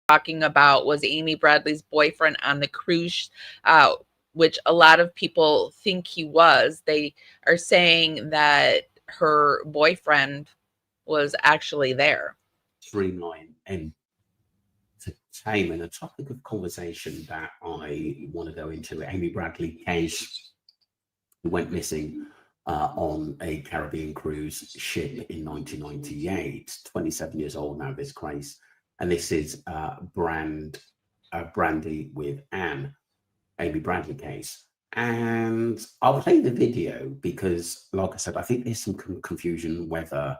talking about was Amy Bradley's boyfriend on the cruise, which a lot of people think he was. They are saying that her boyfriend was actually there. Streamline and entertainment, a topic of conversation that I want to go into. Amy Bradley case, who went missing on a Caribbean cruise ship in 1998, 27 years old now, this case. And this is Brandy with Anne, Amy Bradley case. And I'll play the video because, like I said, I think there's some confusion whether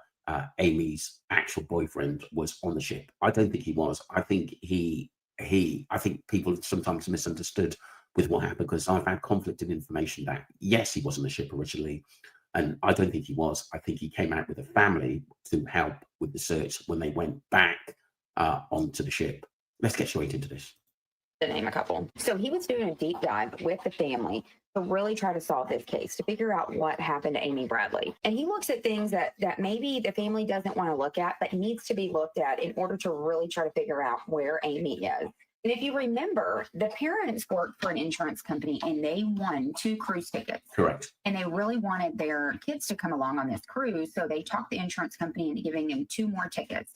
Amy's actual boyfriend was on the ship. I don't think he was. I think I think people sometimes misunderstood with what happened, because I've had conflicting information that yes, he was on the ship originally, and I don't think he was. I think he came out with a family to help with the search when they went back onto the ship. Let's get straight into this. To name a couple. So he was doing a deep dive with the family to really try to solve this case, to figure out what happened to Amy Bradley. And he looks at things that maybe the family doesn't want to look at, but needs to be looked at in order to really try to figure out where Amy is. And if you remember, the parents worked for an insurance company and they won 2 cruise tickets. Correct. And they really wanted their kids to come along on this cruise. So they talked the insurance company into giving them 2 more tickets.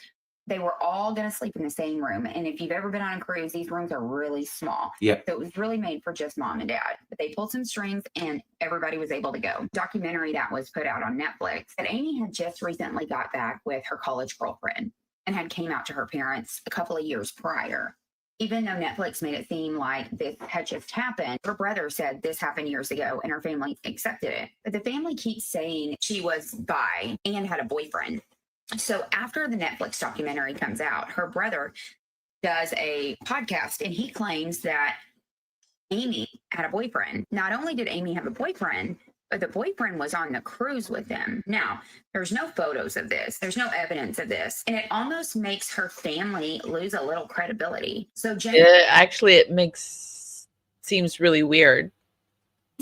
They were all going to sleep in the same room. And if you've ever been on a cruise, these rooms are really small. Yeah. So it was really made for just mom and dad. But they pulled some strings and everybody was able to go. Documentary that was put out on Netflix. And Amy had just recently got back with her college girlfriend and had came out to her parents a couple of years prior. Even though Netflix made it seem like this had just happened, her brother said this happened years ago and her family accepted it. But the family keeps saying she was bi and had a boyfriend. So after the Netflix documentary comes out, her brother does a podcast and he claims that Amy had a boyfriend. Not only did Amy have a boyfriend, but the boyfriend was on the cruise with them. Now, there's no photos of this. There's no evidence of this. And it almost makes her family lose a little credibility. So actually, it seems really weird.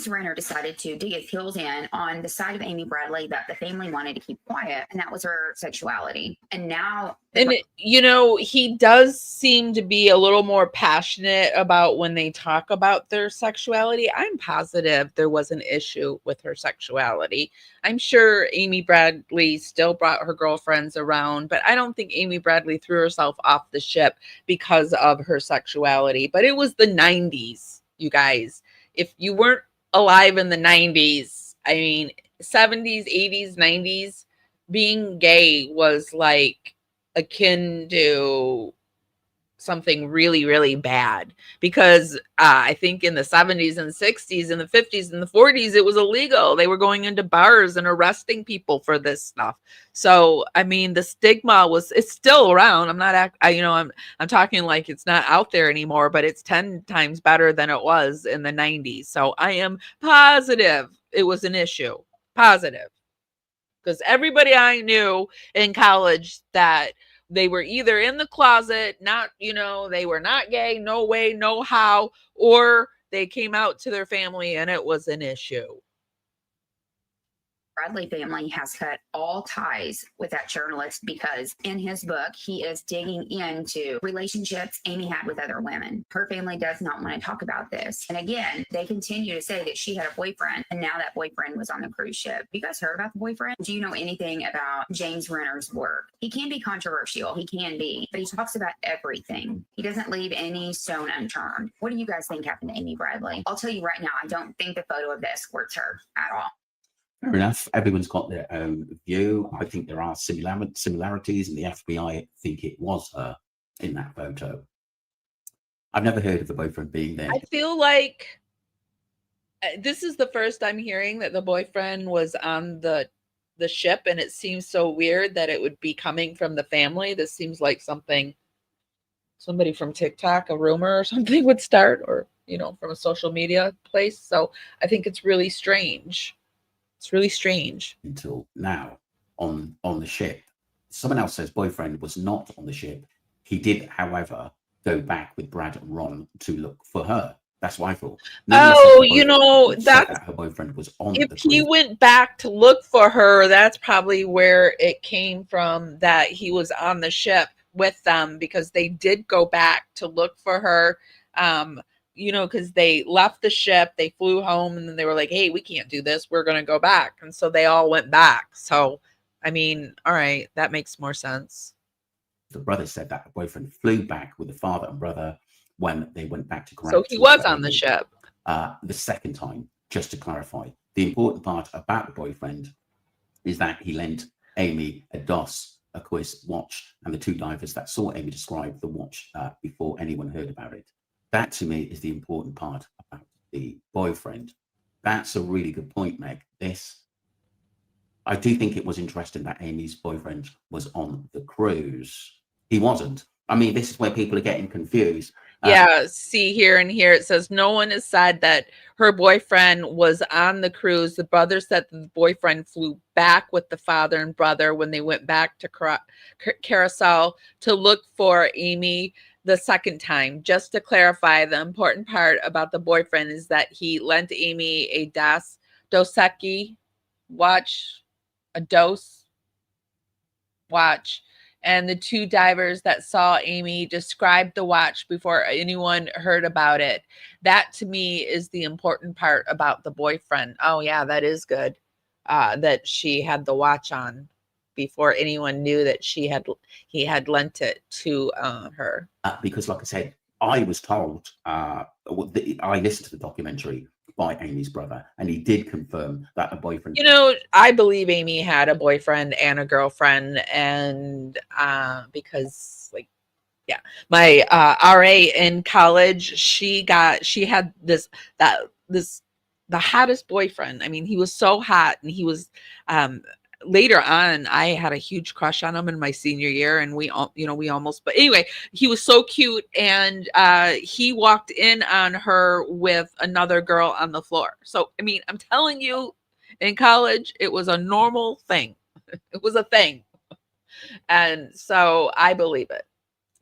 Rener decided to dig his heels in on the side of Amy Bradley that the family wanted to keep quiet, and that was her sexuality. And now, he does seem to be a little more passionate about when they talk about their sexuality. I'm positive there was an issue with her sexuality. I'm sure Amy Bradley still brought her girlfriends around, but I don't think Amy Bradley threw herself off the ship because of her sexuality. But it was the 90s, you guys. If you weren't alive in the 90s, I mean 70s, 80s, 90s, being gay was like akin to something really, really bad, because I think in the 70s and 60s and the 50s and the 40s it was illegal. They were going into bars and arresting people for this stuff. So I mean, the stigma it's still around. I'm talking like it's not out there anymore, but it's 10 times better than it was in the 90s. So I am positive it was an issue. Positive. Because everybody I knew in college that they were either in the closet, they were not gay, no way, no how, or they came out to their family and it was an issue. Bradley family has cut all ties with that journalist because in his book, he is digging into relationships Amy had with other women. Her family does not want to talk about this. And again, they continue to say that she had a boyfriend and now that boyfriend was on the cruise ship. You guys heard about the boyfriend? Do you know anything about James Rener's work? He can be controversial. He can be, but he talks about everything. He doesn't leave any stone unturned. What do you guys think happened to Amy Bradley? I'll tell you right now, I don't think the photo of the escorts her at all. Fair enough. Everyone's got their own view. I think there are similarities, and the FBI think it was her in that photo. I've never heard of the boyfriend being there. I feel like this is the first I'm hearing that the boyfriend was on the ship, and it seems so weird that it would be coming from the family. This seems like something somebody from TikTok, a rumor or something, would start, or from a social media place. So I think it's really strange. It's really strange. Until now, on the ship, someone else says boyfriend was not on the ship. He did, however, go back with Brad and Ron to look for her. That's what I thought. That her boyfriend was on. If he went back to look for her, that's probably where it came from, that he was on the ship with them because they did go back to look for her. Because they left the ship, they flew home, and then they were like, hey, we can't do this. We're going to go back. And so they all went back. So, I mean, all right, that makes more sense. The brother said that the boyfriend flew back with the father and brother when they went back to grab. So he was on the ship. The second time, just to clarify. The important part about the boyfriend is that he lent Amy a DOS, a quiz watch, and the two divers that saw Amy describe the watch before anyone heard about it. That, to me, is the important part about the boyfriend. That's a really good point, Meg. I do think it was interesting that Amy's boyfriend was on the cruise. He wasn't. I mean, this is where people are getting confused. Yeah, see here and here it says no one has said that her boyfriend was on the cruise. The brother said the boyfriend flew back with the father and brother when they went back to Carousel to look for Amy the second time. Just to clarify, the important part about the boyfriend is that he lent Amy a Doseki watch, a Dose watch. And the two divers that saw Amy described the watch before anyone heard about it. That, to me, is the important part about the boyfriend. Oh, yeah, that is good. That she had the watch on before anyone knew that he had lent it to her. Because, like I said, I was told, I listened to the documentary by Amy's brother, and he did confirm that a boyfriend. I believe Amy had a boyfriend and a girlfriend, and because my RA in college, she had the hottest boyfriend. I mean, he was so hot, and he was later on, I had a huge crush on him in my senior year, and we almost, but anyway, he was so cute, and he walked in on her with another girl on the floor. So, I mean, I'm telling you, in college, it was a normal thing. It was a thing. And so I believe it.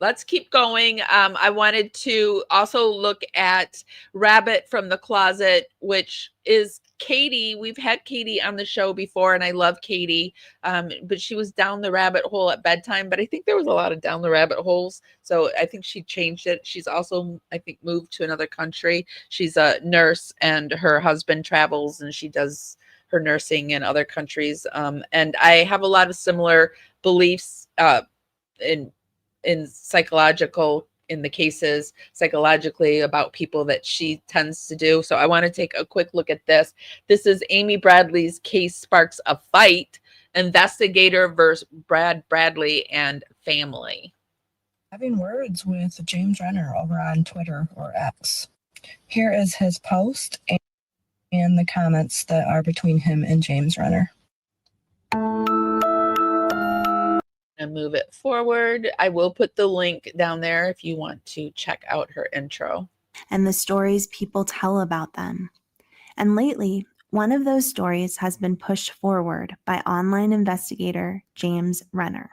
Let's keep going. I wanted to also look at Rabbit from the Closet, which is Katie. We've had Katie on the show before, and I love Katie, but she was down the rabbit hole at bedtime. But I think there was a lot of down the rabbit holes, so I think she changed it. She's also, I think, moved to another country. She's a nurse, and her husband travels, and she does her nursing in other countries. And I have a lot of similar beliefs in the cases psychologically about people that she tends to do. So I want to take a quick look at this. This is Amy Bradley's case sparks a fight, investigator versus Brad Bradley and family. Having words with James Rener over on Twitter or X. Here is his post and the comments that are between him and James Rener. And move it forward. I will put the link down there if you want to check out her intro. And the stories people tell about them. And lately, one of those stories has been pushed forward by online investigator James Rener.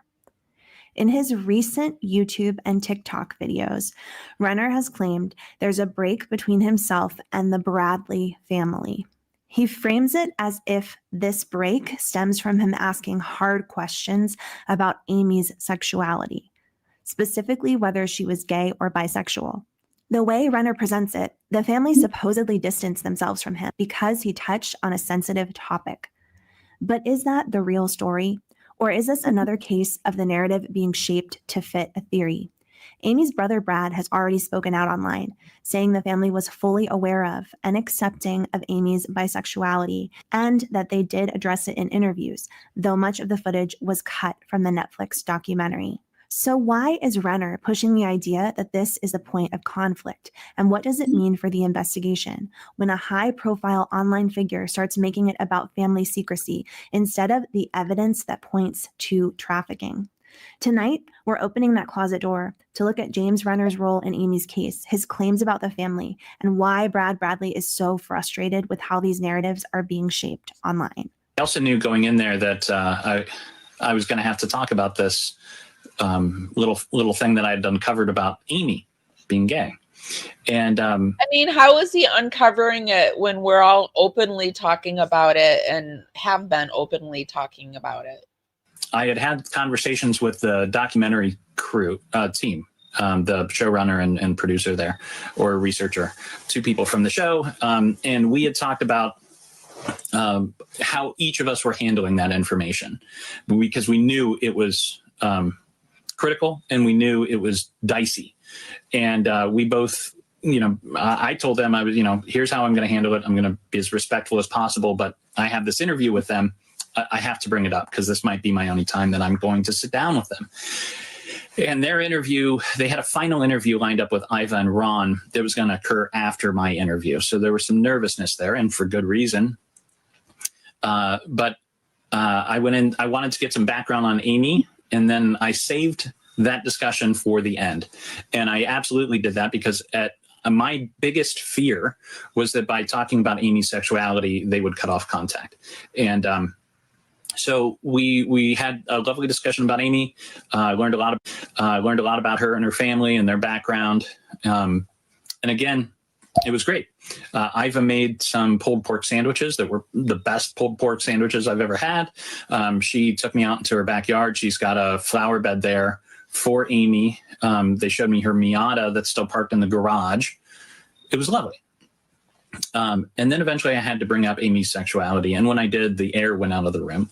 In his recent YouTube and TikTok videos, Rener has claimed there's a break between himself and the Bradley family. He frames it as if this break stems from him asking hard questions about Amy's sexuality, specifically whether she was gay or bisexual. The way Rener presents it, the family supposedly distanced themselves from him because he touched on a sensitive topic. But is that the real story? Or is this another case of the narrative being shaped to fit a theory? Amy's brother Brad has already spoken out online, saying the family was fully aware of and accepting of Amy's bisexuality, and that they did address it in interviews, though much of the footage was cut from the Netflix documentary. So why is Rener pushing the idea that this is a point of conflict? And what does it mean for the investigation when a high-profile online figure starts making it about family secrecy instead of the evidence that points to trafficking? Tonight, we're opening that closet door to look at James Rener's role in Amy's case, his claims about the family, and why Brad Bradley is so frustrated with how these narratives are being shaped online. I also knew going in there that I was going to have to talk about this little thing that I had uncovered about Amy being gay. And I mean, how is he uncovering it when we're all openly talking about it and have been openly talking about it? I had conversations with the documentary crew team, the showrunner and producer there, or researcher, 2 people from the show. And we had talked about how each of us were handling that information, because we knew it was critical and we knew it was dicey. And we both, I told them, I was, here's how I'm going to handle it. I'm going to be as respectful as possible, but I have this interview with them. I have to bring it up because this might be my only time that I'm going to sit down with them. And their interview, they had a final interview lined up with Iva and Ron that was going to occur after my interview. So there was some nervousness there, and for good reason. But I went in, I wanted to get some background on Amy, and then I saved that discussion for the end. And I absolutely did that because my biggest fear was that by talking about Amy's sexuality, they would cut off contact. And so we had a lovely discussion about Amy. Learned a lot about her and her family and their background. And again, it was great. Iva made some pulled pork sandwiches that were the best pulled pork sandwiches I've ever had. She took me out into her backyard. She's got a flower bed there for Amy. They showed me her Miata that's still parked in the garage. It was lovely. And then eventually I had to bring up Amy's sexuality. And when I did, the air went out of the room.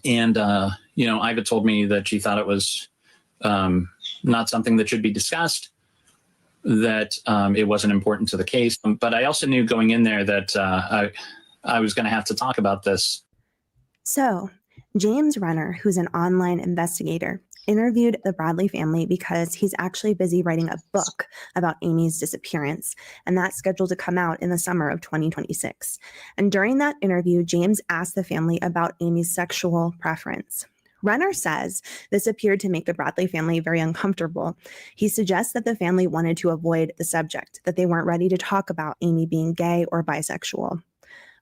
Iva told me that she thought it was not something that should be discussed, that it wasn't important to the case. But I also knew going in there that I was going to have to talk about this. So James Rener, who's an online investigator, interviewed the Bradley family because he's actually busy writing a book about Amy's disappearance, and that's scheduled to come out in the summer of 2026. And during that interview, James asked the family about Amy's sexual preference. Rener says this appeared to make the Bradley family very uncomfortable. He suggests that the family wanted to avoid the subject, that they weren't ready to talk about Amy being gay or bisexual.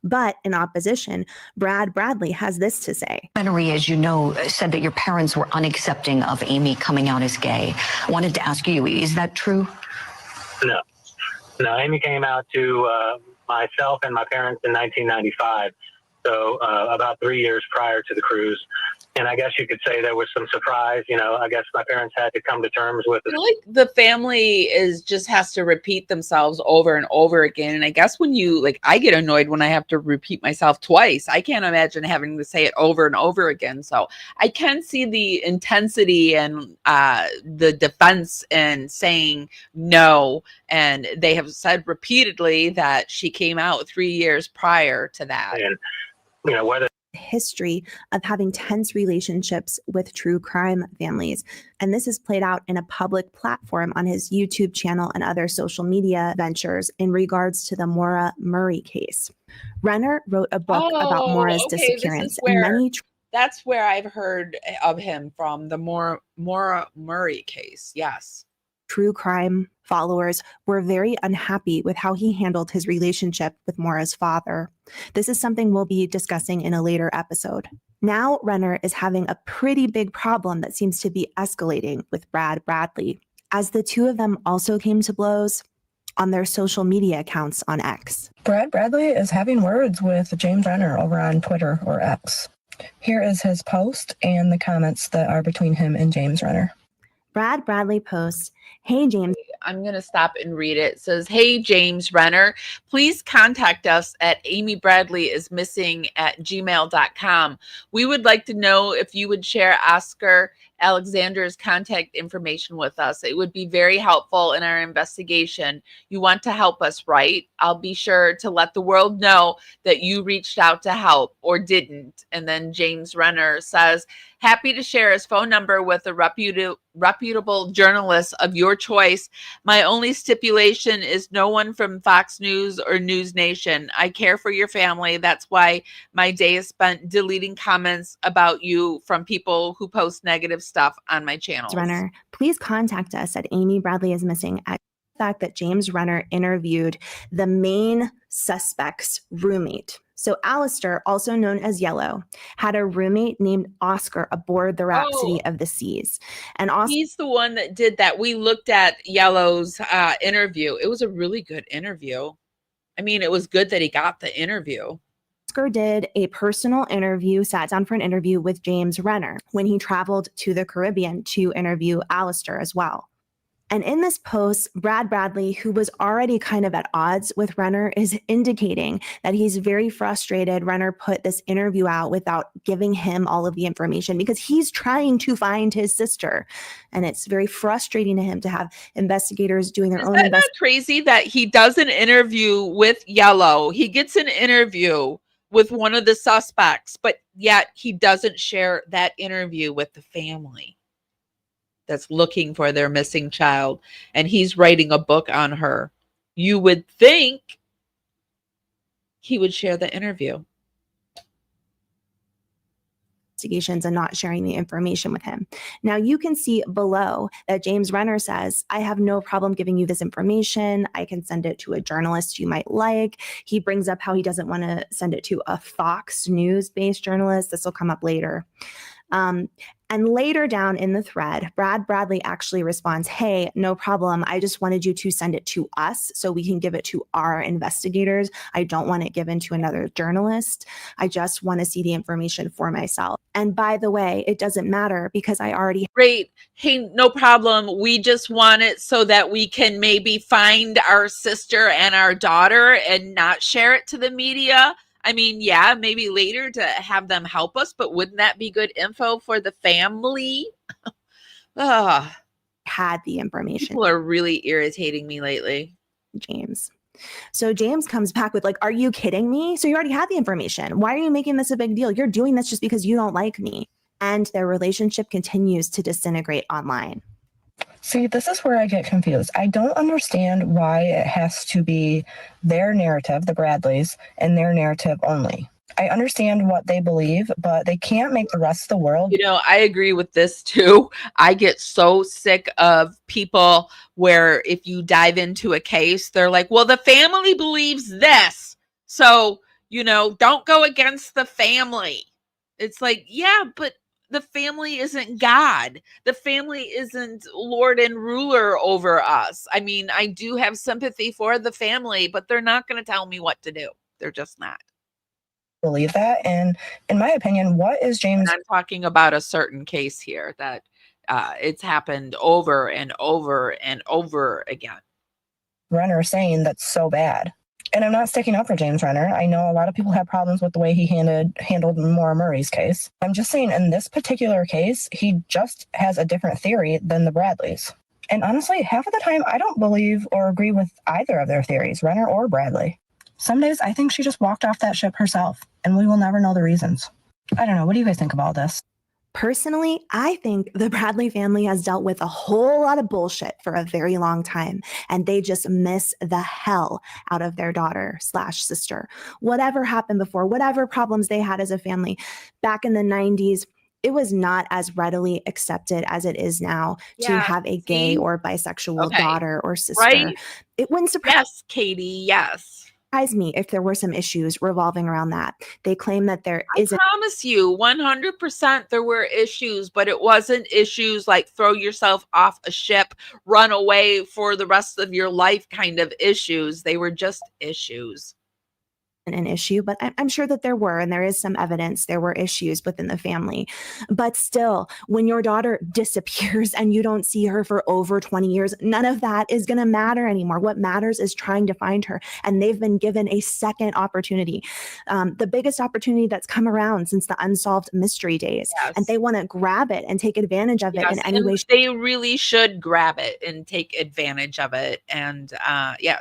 But in opposition, Brad Bradley has this to say. Documentary, as you know, said that your parents were unaccepting of Amy coming out as gay. I wanted to ask you, is that true? No, Amy came out to myself and my parents in 1995. So about 3 years prior to the cruise. And I guess you could say there was some surprise. I guess my parents had to come to terms with it. I feel like the family just has to repeat themselves over and over again. And I guess when I get annoyed when I have to repeat myself twice. I can't imagine having to say it over and over again. So I can see the intensity and the defense and saying no. And they have said repeatedly that she came out 3 years prior to that. And, whether history of having tense relationships with true crime families. And this is played out in a public platform on his YouTube channel and other social media ventures in regards to the Maura Murray case. Rener wrote a book about Maura's disappearance. That's where I've heard of him from, the Maura Murray case. Yes. True crime followers were very unhappy with how he handled his relationship with Maura's father. This is something we'll be discussing in a later episode. Now Rener is having a pretty big problem that seems to be escalating with Brad Bradley, as the two of them also came to blows on their social media accounts on X. Brad Bradley is having words with James Rener over on Twitter or X. Here is his post and the comments that are between him and James Rener. Brad Bradley posts, "Hey, James." I'm going to stop and read it. It says, "Hey, James Rener, please contact us at amybradleyismissing@gmail.com. We would like to know if you would share Oscar Alexander's contact information with us. It would be very helpful in our investigation. You want to help us, right? I'll be sure to let the world know that you reached out to help or didn't." And then James Rener says, "Happy to share his phone number with a reputable journalist of your choice. My only stipulation is no one from Fox News or News Nation. I care for your family. That's why my day is spent deleting comments about you from people who post negative stuff on my channel." Rener, please contact us at Amy Bradley is Missing at the fact that James Rener interviewed the main suspect's roommate. So Alistair, also known as Yellow, had a roommate named Oscar aboard the Rhapsody of the Seas. And he's the one that did that. We looked at Yellow's interview. It was a really good interview. I mean, it was good that he got the interview. Oscar did a personal interview, sat down for an interview with James Renner when he traveled to the Caribbean to interview Alistair as well. And in this post, Brad Bradley, who was already kind of at odds with Rener, is indicating that he's very frustrated Rener put this interview out without giving him all of the information because he's trying to find his sister. And it's very frustrating to him to have investigators doing their own investigation. Is that not crazy that he does an interview with Yellow? He gets an interview with one of the suspects, but yet he doesn't share that interview with the family that's looking for their missing child, and he's writing a book on her. You would think he would share the interview. Investigations and not sharing the information with him. Now you can see below that James Renner says, I have no problem giving you this information. I can send it to a journalist you might like. He brings up how he doesn't want to send it to a Fox News-based journalist. This will come up later. And later down in the thread, Brad Bradley actually responds, hey, no problem. I just wanted you to send it to us so we can give it to our investigators. I don't want it given to another journalist. I just want to see the information for myself. And by the way, it doesn't matter because I already... Great. Hey, no problem. We just want it so that we can maybe find our sister and our daughter and not share it to the media. I mean, yeah, maybe later to have them help us, but wouldn't that be good info for the family? Had the information. People are really irritating me lately. James. So James comes back with like, are you kidding me? So you already had the information. Why are you making this a big deal? You're doing this just because you don't like me. And their relationship continues to disintegrate online. See, this is where I get confused. I don't understand why it has to be their narrative, the Bradleys, and their narrative only. I understand what they believe, but they can't make the rest of the world. You know, I agree with this too. I get so sick of people where if you dive into a case, they're like, well, the family believes this. So, you know, don't go against the family. It's like, yeah, but the family isn't God. The family isn't Lord and ruler over us. I mean, I do have sympathy for the family, but they're not going to tell me what to do. They're just not. Believe that. And in my opinion, what is James? And I'm talking about a certain case here that it's happened over and over and over again. Renner saying that's so bad. And I'm not sticking up for James Renner. I know a lot of people have problems with the way he handled Maura Murray's case. I'm just saying in this particular case, he just has a different theory than the Bradleys. And honestly, half of the time, I don't believe or agree with either of their theories, Renner or Bradley. Some days, I think she just walked off that ship herself, and we will never know the reasons. I don't know. What do you guys think about this? Personally, I think the Bradley family has dealt with a whole lot of bullshit for a very long time, and they just miss the hell out of their daughter/sister. Whatever happened before, whatever problems they had as a family back in the 90s, it was not as readily accepted as it is now to have a gay or bisexual daughter or sister. Right? It wouldn't surprise. Yes, Katie, yes. Me if there were some issues revolving around that. They claim that there isn't. I promise you 100% there were issues, but it wasn't issues like throw yourself off a ship, run away for the rest of your life kind of issues. They were just issues. An issue, but I'm sure that there were, and there is some evidence there were issues within the family. But still, when your daughter disappears and you don't see her for over 20 years, none of that is going to matter anymore. What matters is trying to find her, and they've been given a second opportunity, the biggest opportunity that's come around since the unsolved mystery days, and they want to grab it and take advantage of it in any way. They really should grab it and take advantage of it. And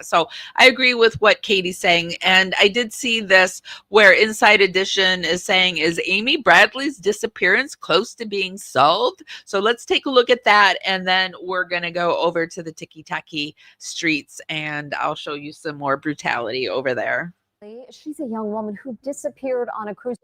so I agree with what Katie's saying, and I did see this where Inside Edition is saying, is Amy Bradley's disappearance close to being solved? So let's take a look at that, and then we're going to go over to the tiki-taki streets, and I'll show you some more brutality over there. She's a young woman who disappeared on a cruise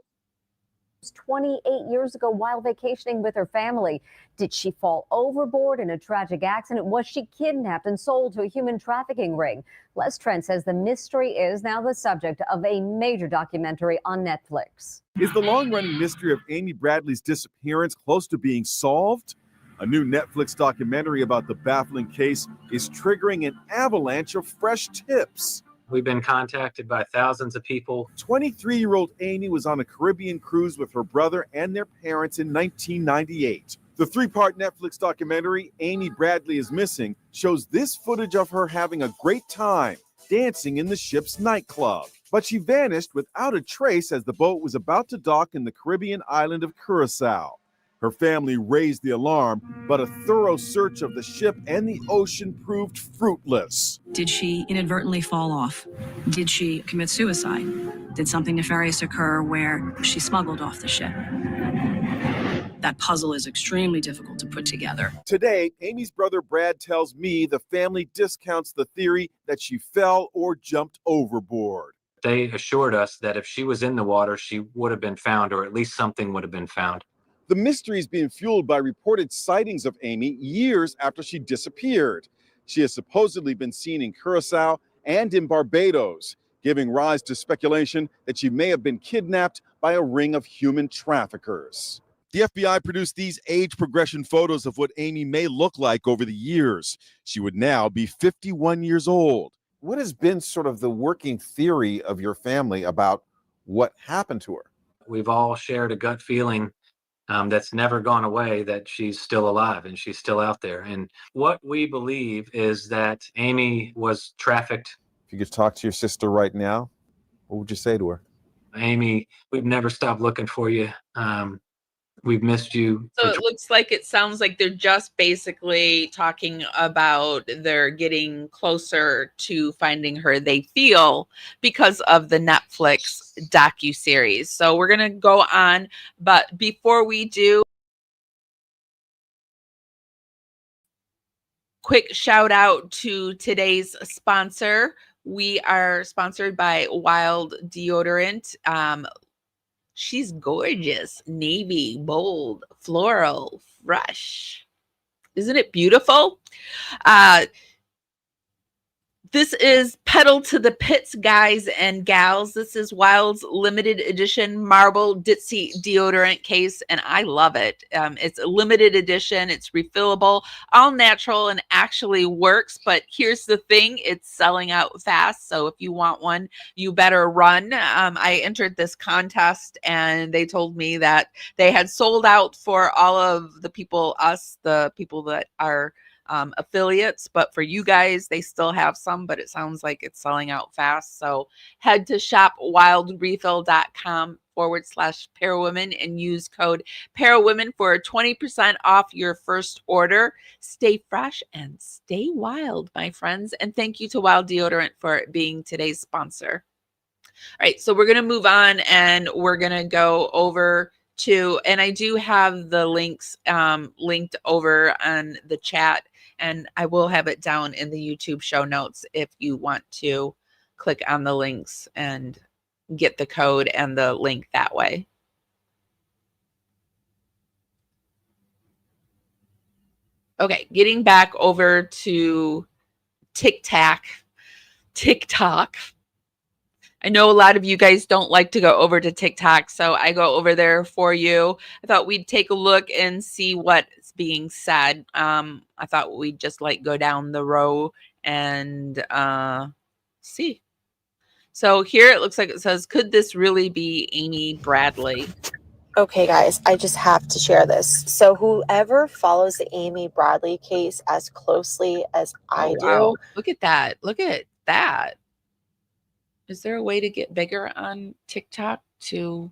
28 years ago while vacationing with her family. Did she fall overboard in a tragic accident? Was she kidnapped and sold to a human trafficking ring? Les Trent says the mystery is now the subject of a major documentary on Netflix. Is the long-running mystery of Amy Bradley's disappearance close to being solved? A new Netflix documentary about the baffling case is triggering an avalanche of fresh tips. We've been contacted by thousands of people. 23-year-old Amy was on a Caribbean cruise with her brother and their parents in 1998. The 3-part Netflix documentary, Amy Bradley is Missing, shows this footage of her having a great time dancing in the ship's nightclub. But she vanished without a trace as the boat was about to dock in the Caribbean island of Curacao. Her family raised the alarm, but a thorough search of the ship and the ocean proved fruitless. Did she inadvertently fall off? Did she commit suicide? Did something nefarious occur where she smuggled off the ship? That puzzle is extremely difficult to put together. Today, Amy's brother Brad tells me the family discounts the theory that she fell or jumped overboard. They assured us that if she was in the water, she would have been found, or at least something would have been found. The mystery is being fueled by reported sightings of Amy years after she disappeared. She has supposedly been seen in Curacao and in Barbados, giving rise to speculation that she may have been kidnapped by a ring of human traffickers. The FBI produced these age progression photos of what Amy may look like over the years. She would now be 51 years old. What has been sort of the working theory of your family about what happened to her? We've all shared a gut feeling that's never gone away, that she's still alive and she's still out there. And what we believe is that Amy was trafficked. If you could talk to your sister right now, what would you say to her? Amy, we've never stopped looking for you. We've missed you. So it sounds like they're just basically talking about they're getting closer to finding her, they feel, because of the Netflix docuseries. So we're going to go on. But before we do, quick shout out to today's sponsor. We are sponsored by Wild Deodorant. She's gorgeous, navy, bold, floral, fresh. Isn't it beautiful? This is pedal to the pits, guys and gals. This is Wild's limited edition Marble Ditzy deodorant case, and I love it. It's a limited edition. It's refillable, all natural, and actually works. But here's the thing. It's selling out fast. So if you want one, you better run. I entered this contest, and they told me that they had sold out for all of the people, the people that are affiliates, but for you guys, they still have some, but it sounds like it's selling out fast. So head to shopwildrefill.com/Parawomen and use code Parawomen for 20% off your first order. Stay fresh and stay wild, my friends. And thank you to Wild Deodorant for being today's sponsor. All right, so we're going to move on, and we're going to go over to, and I do have the links linked over on the chat, and I will have it down in the YouTube show notes if you want to click on the links and get the code and the link that way. Okay, getting back over to TikTok. I know a lot of you guys don't like to go over to TikTok, so I go over there for you. I thought we'd take a look and see what's being said. I thought we'd just go down the row and see. So here it looks like it says, could this really be Amy Bradley? Okay, guys, I just have to share this. So whoever follows the Amy Bradley case as closely as I do. Wow. Look at that. Look at that. Is there a way to get bigger on TikTok to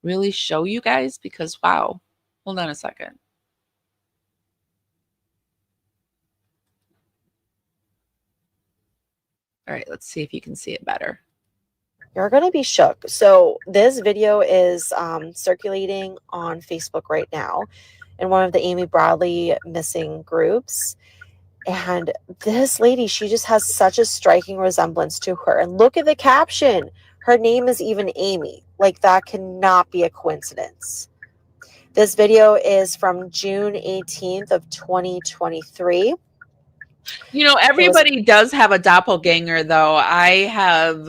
really show you guys? Because, wow, hold on a second. All right, let's see if you can see it better. You're going to be shook. So this video is circulating on Facebook right now in one of the Amy Bradley missing groups. And this lady, she just has such a striking resemblance to her. And look at the caption. Her name is even Amy. Like, that cannot be a coincidence. This video is from June 18th of 2023. You know, everybody does have a doppelganger, though. I have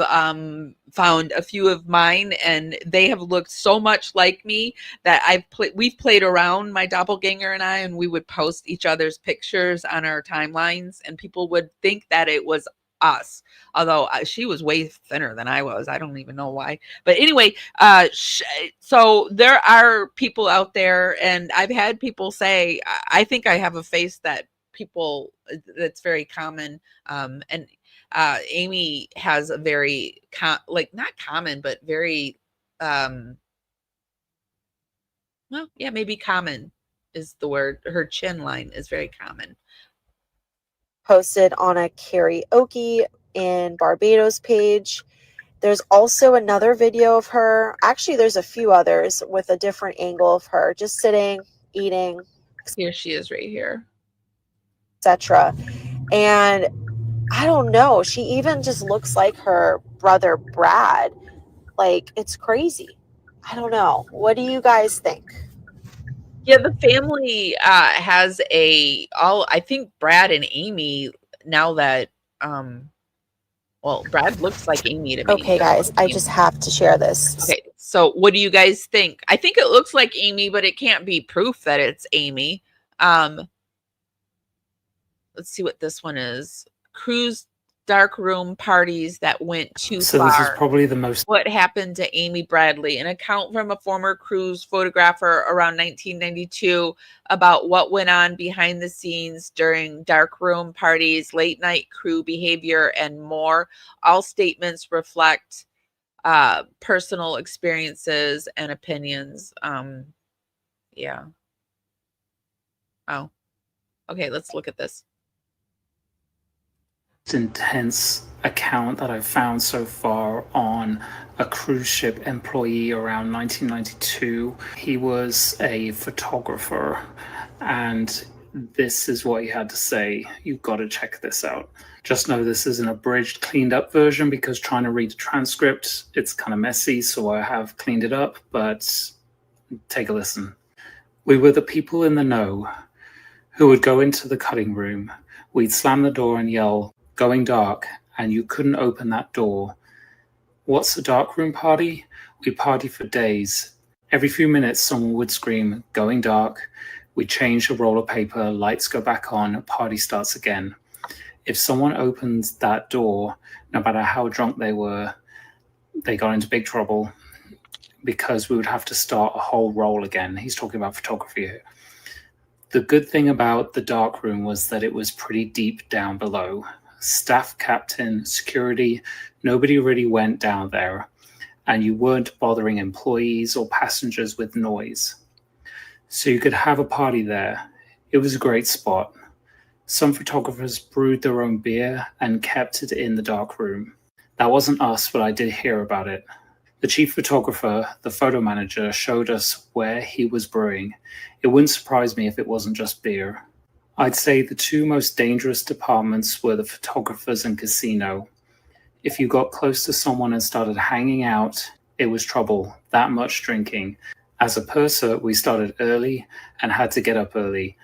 found a few of mine, and they have looked so much like me that we've played around, my doppelganger and I, and we would post each other's pictures on our timelines, and people would think that it was us, although she was way thinner than I was. I don't even know why. But anyway, so there are people out there, and I've had people say, I think I have a face that people, that's very common. And Amy has a very, like, not common, but very, well, yeah, maybe common is the word. Her chin line is very common. Posted on a karaoke in Barbados page. There's also another video of her. Actually, there's a few others with a different angle of her just sitting, eating. Here she is right here. Etc. And I don't know. She even just looks like her brother Brad. Like, it's crazy. I don't know. What do you guys think? Yeah, the family has I think Brad and Amy, now that well, Brad looks like Amy to me. Okay, guys, I just have to share this. Okay, so what do you guys think? I think it looks like Amy, but it can't be proof that it's Amy. Let's see what this one is. Cruise darkroom parties that went too far. This is probably the most. What happened to Amy Bradley? An account from a former cruise photographer around 1992 about what went on behind the scenes during darkroom parties, late night crew behavior, and more. All statements reflect personal experiences and opinions. Yeah. Oh, okay. Let's look at this. Intense account that I've found so far on a cruise ship employee around 1992. He was a photographer, and this is what he had to say. You've got to check this out. Just know this is an abridged, cleaned up version, because trying to read the transcript, it's kind of messy, so I have cleaned it up, but take a listen. We were the people in the know who would go into the cutting room. We'd slam the door and yell, "Going dark," and you couldn't open that door. What's a darkroom party? We party for days. Every few minutes, someone would scream, "Going dark." We change a roll of paper, lights go back on, party starts again. If someone opens that door, no matter how drunk they were, they got into big trouble, because we would have to start a whole roll again. He's talking about photography here. The good thing about the darkroom was that it was pretty deep down below. Staff captain, security, nobody really went down there, and you weren't bothering employees or passengers with noise. So you could have a party there. It was a great spot. Some photographers brewed their own beer and kept it in the darkroom. That wasn't us, but I did hear about it. The chief photographer, the photo manager, showed us where he was brewing. It wouldn't surprise me if it wasn't just beer. I'd say the two most dangerous departments were the photographers and casino. If you got close to someone and started hanging out, it was trouble, that much drinking. As a purser, we started early and had to get up early,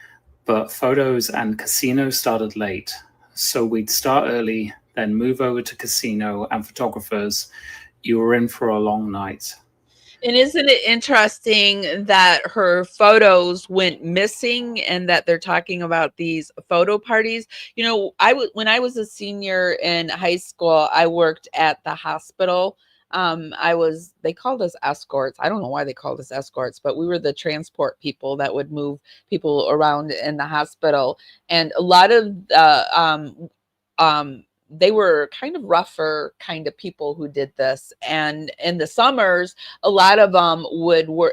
but photos and casino started late. So we'd start early, then move over to casino and photographers. You were in for a long night. And isn't it interesting that her photos went missing, and that they're talking about these photo parties? You know, when I was a senior in high school, I worked at the hospital. They called us escorts. I don't know why they called us escorts, but we were the transport people that would move people around in the hospital. And a lot of they were kind of rougher kind of people who did this. And in the summers, a lot of them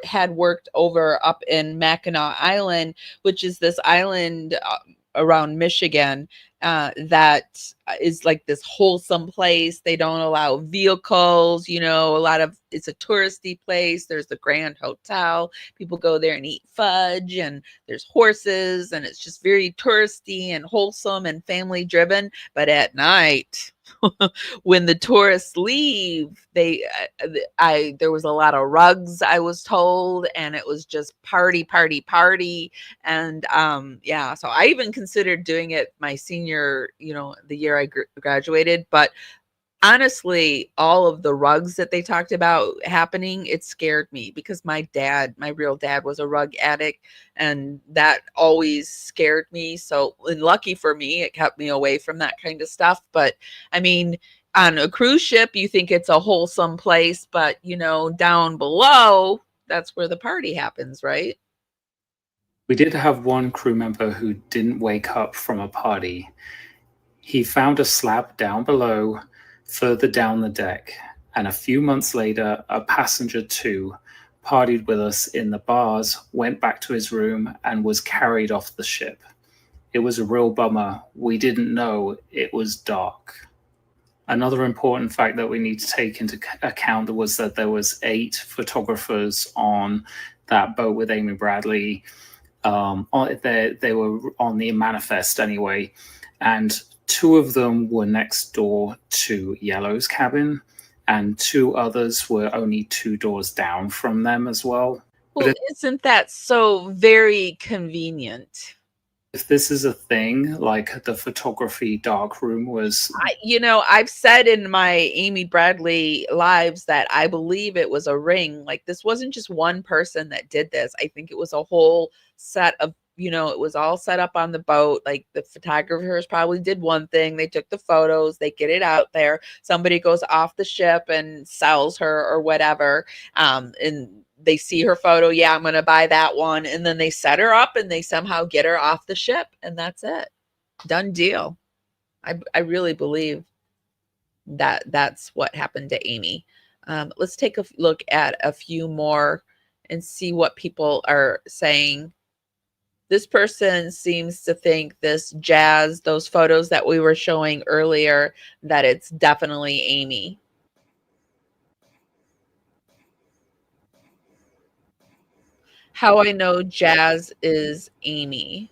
had worked over up in Mackinac Island, which is this island around Michigan that is like this wholesome place. They don't allow vehicles, you know, it's a touristy place. There's the Grand Hotel. People go there and eat fudge, and there's horses, and it's just very touristy and wholesome and family driven. But at night, when the tourists leave, there was a lot of rugs, I was told, and it was just party. And so I even considered doing it my senior, the year I graduated, but honestly, all of the rugs that they talked about happening, it scared me because my real dad was a rug addict, and that always scared me. So, and lucky for me, it kept me away from that kind of stuff. But I mean, on a cruise ship, you think it's a wholesome place, but down below, that's where the party happens, right? We did have one crew member who didn't wake up from a party. He found a slab down below, further down the deck, and a few months later, a passenger too partied with us in the bars, went back to his room, and was carried off the ship. It was a real bummer. We didn't know it was dark. Another important fact that we need to take into account was that there was 8 photographers on that boat with Amy Bradley. They were on the manifest anyway, and 2 of them were next door to Yellow's cabin, and 2 others were only 2 doors down from them as well. Well, isn't that so very convenient? If this is a thing, like the photography darkroom was... I've said in my Amy Bradley lives that I believe it was a ring. Like, this wasn't just one person that did this. I think it was a whole set of, it was all set up on the boat. Like, the photographers probably did one thing. They took the photos, they get it out there. Somebody goes off the ship and sells her or whatever. And they see her photo. Yeah, I'm going to buy that one. And then they set her up and they somehow get her off the ship. And that's it. Done deal. I really believe that that's what happened to Amy. Let's take a look at a few more and see what people are saying. This person seems to think this Jazz, those photos that we were showing earlier, that it's definitely Amy. How I know Jazz is Amy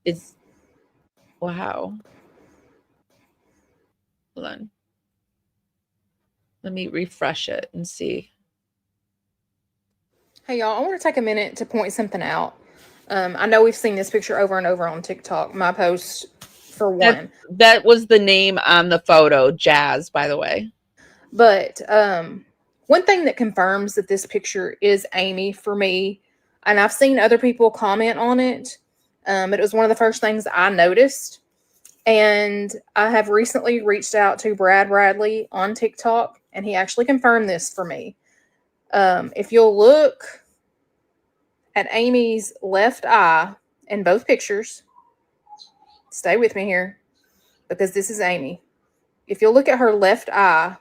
is, wow. Hold on. Let me refresh it and see. Hey, y'all, I want to take a minute to point something out. I know we've seen this picture over and over on TikTok. My post, for one. That was the name on the photo, Jazz, by the way. But one thing that confirms that this picture is Amy for me, and I've seen other people comment on it, but it was one of the first things I noticed. And I have recently reached out to Brad Bradley on TikTok, and he actually confirmed this for me. If you'll look at Amy's left eye in both pictures, stay with me here, because this is Amy. If you'll look at her left eye,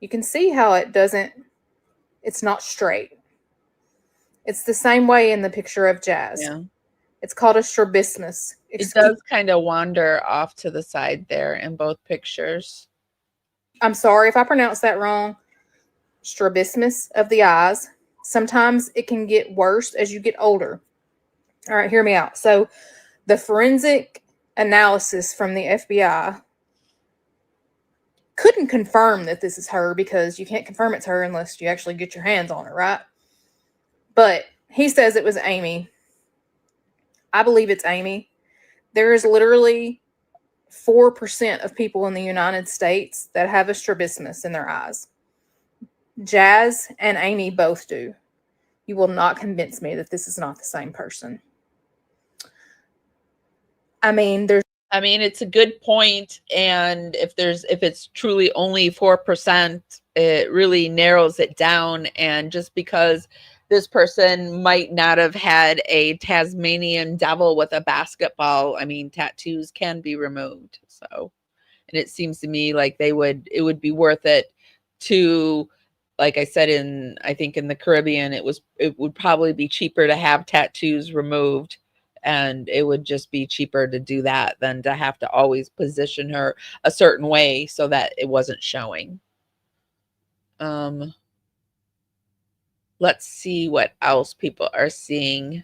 you can see how it's not straight. It's the same way in the picture of Jazz. Yeah. It's called a strabismus. It does kind of wander off to the side there in both pictures. I'm sorry if I pronounced that wrong. Strabismus of the eyes. Sometimes it can get worse as you get older. All right, hear me out. So the forensic analysis from the FBI couldn't confirm that this is her, because you can't confirm it's her unless you actually get your hands on her, right? But he says it was Amy. I believe it's Amy. There is literally 4% of people in the United States that have a strabismus in their eyes. Jazz and Amy both do. You will not convince me that this is not the same person. I mean, it's a good point, and if it's truly only 4%, it really narrows it down. And just because this person might not have had a Tasmanian devil with a basketball, tattoos can be removed. So, and it seems to me like it would be worth it to, like I said, I think in the Caribbean, it would probably be cheaper to have tattoos removed, and it would just be cheaper to do that than to have to always position her a certain way so that it wasn't showing. Let's see what else people are seeing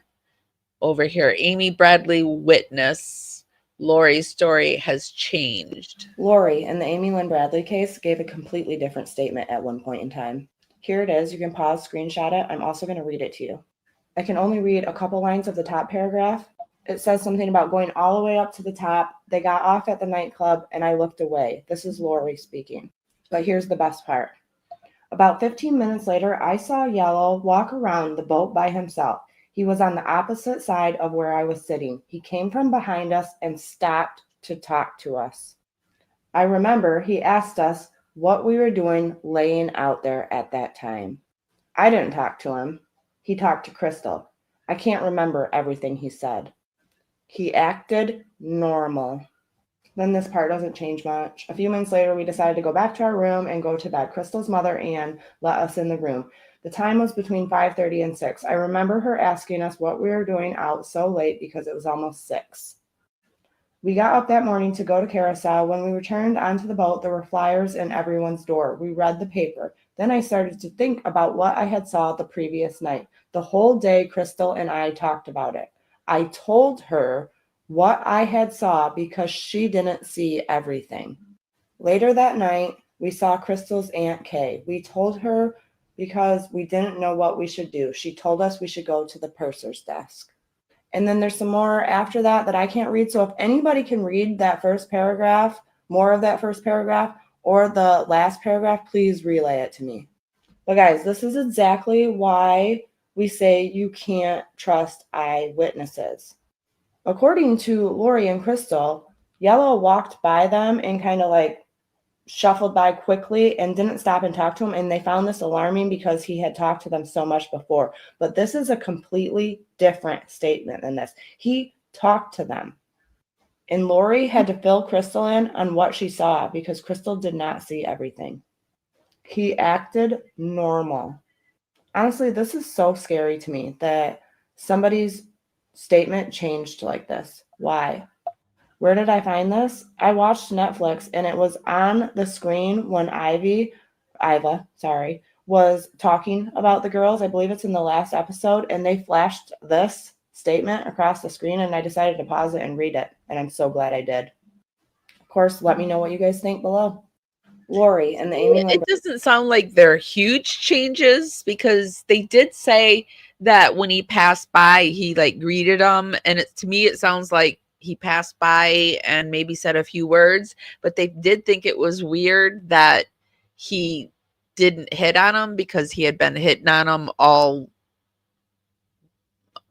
over here. Amy Bradley witness. Lori's story has changed. Lori, in the Amy Lynn Bradley case, gave a completely different statement at one point in time. Here it is. You can pause, screenshot it. I'm also going to read it to you. I can only read a couple lines of the top paragraph. It says something about going all the way up to the top. They got off at the nightclub, and I looked away. This is Lori speaking. But here's the best part. About 15 minutes later, I saw Yellow walk around the boat by himself. He was on the opposite side of where I was sitting. He came from behind us and stopped to talk to us. I remember he asked us what we were doing laying out there at that time. I didn't talk to him. He talked to Crystal. I can't remember everything he said. He acted normal. Then this part doesn't change much. A few minutes later, we decided to go back to our room and go to bed. Crystal's mother, Anne, let us in the room. The time was between 5:30 and 6. I remember her asking us what we were doing out so late because it was almost 6. We got up that morning to go to Carousel. When we returned onto the boat, there were flyers in everyone's door. We read the paper. Then I started to think about what I had saw the previous night. The whole day, Crystal and I talked about it. I told her what I had saw because she didn't see everything. Later that night, we saw Crystal's Aunt Kay. We told her because we didn't know what we should do. She told us we should go to the purser's desk. And then there's some more after that I can't read. So if anybody can read that first paragraph, more of that first paragraph, or the last paragraph, please relay it to me. But guys, this is exactly why we say you can't trust eyewitnesses. According to Lori and Crystal, Yellow walked by them and kind of like shuffled by quickly and didn't stop and talk to them. And they found this alarming because he had talked to them so much before. But this is a completely different statement than this. He talked to them. And Lori had to fill Crystal in on what she saw because Crystal did not see everything. He acted normal. Honestly, this is so scary to me that somebody's statement changed like this. Why? Where did I find this? I watched Netflix and it was on the screen when Iva, was talking about the girls. I believe it's in the last episode, and they flashed this statement across the screen, and I decided to pause it and read it, and I'm so glad I did. Of course, let me know what you guys think below. Lori and the Amy. It doesn't sound like they're huge changes because they did say that when he passed by, he like greeted them, and to me it sounds like he passed by and maybe said a few words, but they did think it was weird that he didn't hit on him because he had been hitting on him all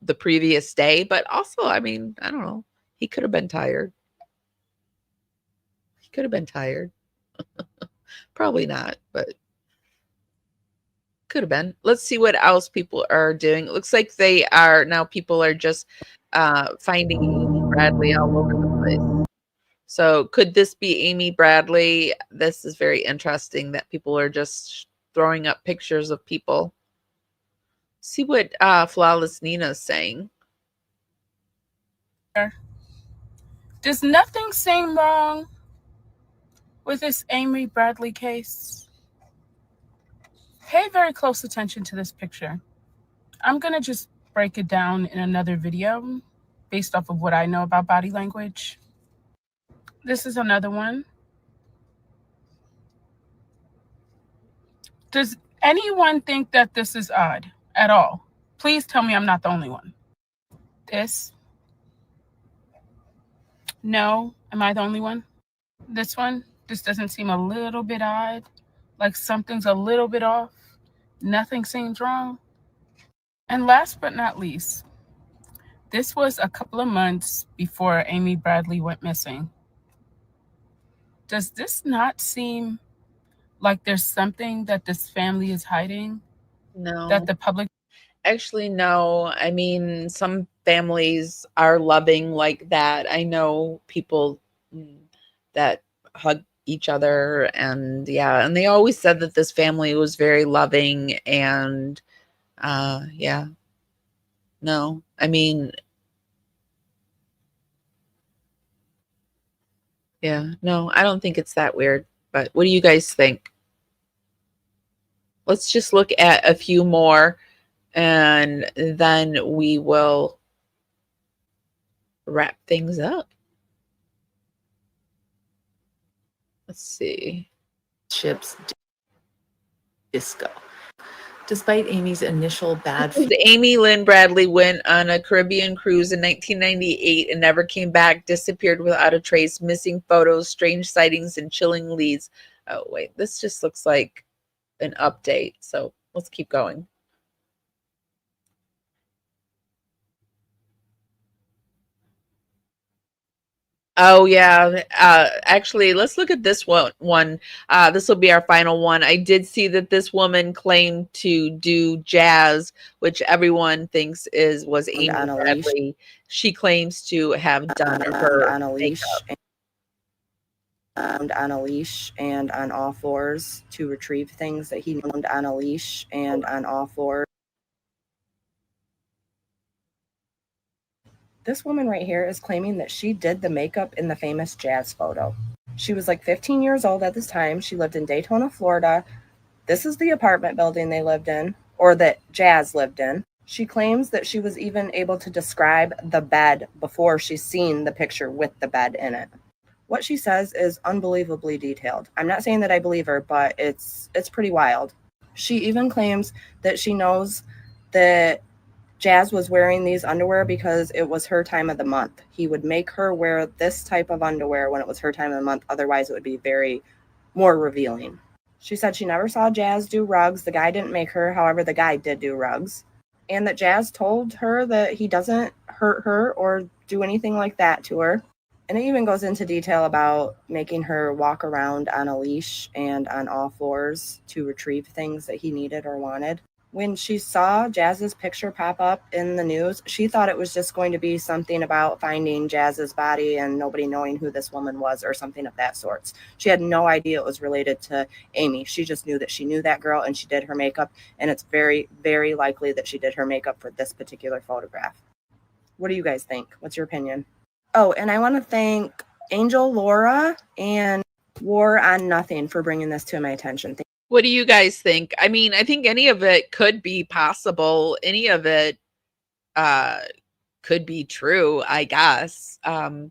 the previous day. But also, I mean, I don't know. He could have been tired. He could have been tired. Probably not, but could have been. Let's see what else people are doing. It looks like people are just finding Amy Bradley all over the place. So could this be Amy Bradley? This is very interesting that people are just throwing up pictures of people. See what Flawless Nina's saying. Does nothing seem wrong with this Amy Bradley case? Pay very close attention to this picture. I'm going to just break it down in another video based off of what I know about body language. This is another one. Does anyone think that this is odd at all? Please tell me I'm not the only one. This. No, am I the only one? This one, this doesn't seem a little bit odd, like something's a little bit off. Nothing seems wrong. And last but not least, this was a couple of months before Amy Bradley went missing. Does this not seem like there's something that this family is hiding? No. That the public... Actually, no. I mean, some families are loving like that. I know people that hug each other, and yeah, and they always said that this family was very loving, and yeah. No, I mean, yeah, no, I don't think it's that weird. But what do you guys think? Let's just look at a few more, and then we will wrap things up. Let's see. Chips disco. Despite Amy's initial bad... Amy Lynn Bradley went on a Caribbean cruise in 1998 and never came back, disappeared without a trace, missing photos, strange sightings, and chilling leads. Oh, wait, this just looks like an update. So let's keep going. Oh yeah. Actually, let's look at this one. This will be our final one. I did see that this woman claimed to do jazz, which everyone thinks was Amy Bradley. She claims to have done her on a leash. makeup. On a leash and on all fours to retrieve things that he owned on a leash and on all fours. This woman right here is claiming that she did the makeup in the famous jazz photo. She was like 15 years old at this time. She lived in Daytona, Florida. This is the apartment building they lived in, or that Jazz lived in. She claims that she was even able to describe the bed before she's seen the picture with the bed in it. What she says is unbelievably detailed. I'm not saying that I believe her, but it's pretty wild. She even claims that she knows that Jazz was wearing these underwear because it was her time of the month. He would make her wear this type of underwear when it was her time of the month. Otherwise, it would be very more revealing. She said she never saw Jazz do rugs. The guy didn't make her. However, the guy did do rugs. And that Jazz told her that he doesn't hurt her or do anything like that to her. And it even goes into detail about making her walk around on a leash and on all fours to retrieve things that he needed or wanted. When she saw Jazz's picture pop up in the news, she thought it was just going to be something about finding Jazz's body and nobody knowing who this woman was or something of that sort. She had no idea it was related to Amy. She just knew that she knew that girl and she did her makeup. And it's very, very likely that she did her makeup for this particular photograph. What do you guys think? What's your opinion? Oh, and I want to thank Angel Laura and War on Nothing for bringing this to my attention. What do you guys think? I mean, I think any of it could be possible. Any of it could be true, I guess. Do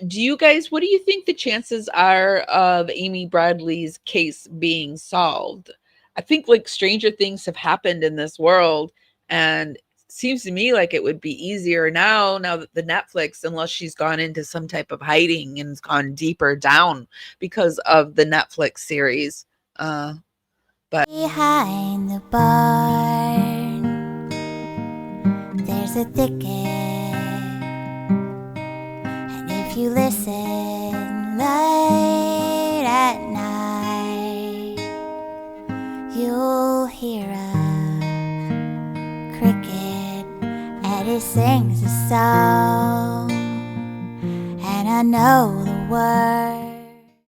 you guys, what do you think the chances are of Amy Bradley's case being solved? I think like stranger things have happened in this world, and it seems to me like it would be easier now that the Netflix, unless she's gone into some type of hiding and gone deeper down because of the Netflix series. But behind the barn, there's a thicket, and if you listen late at night, you'll hear a cricket, and it sings a song, and I know the words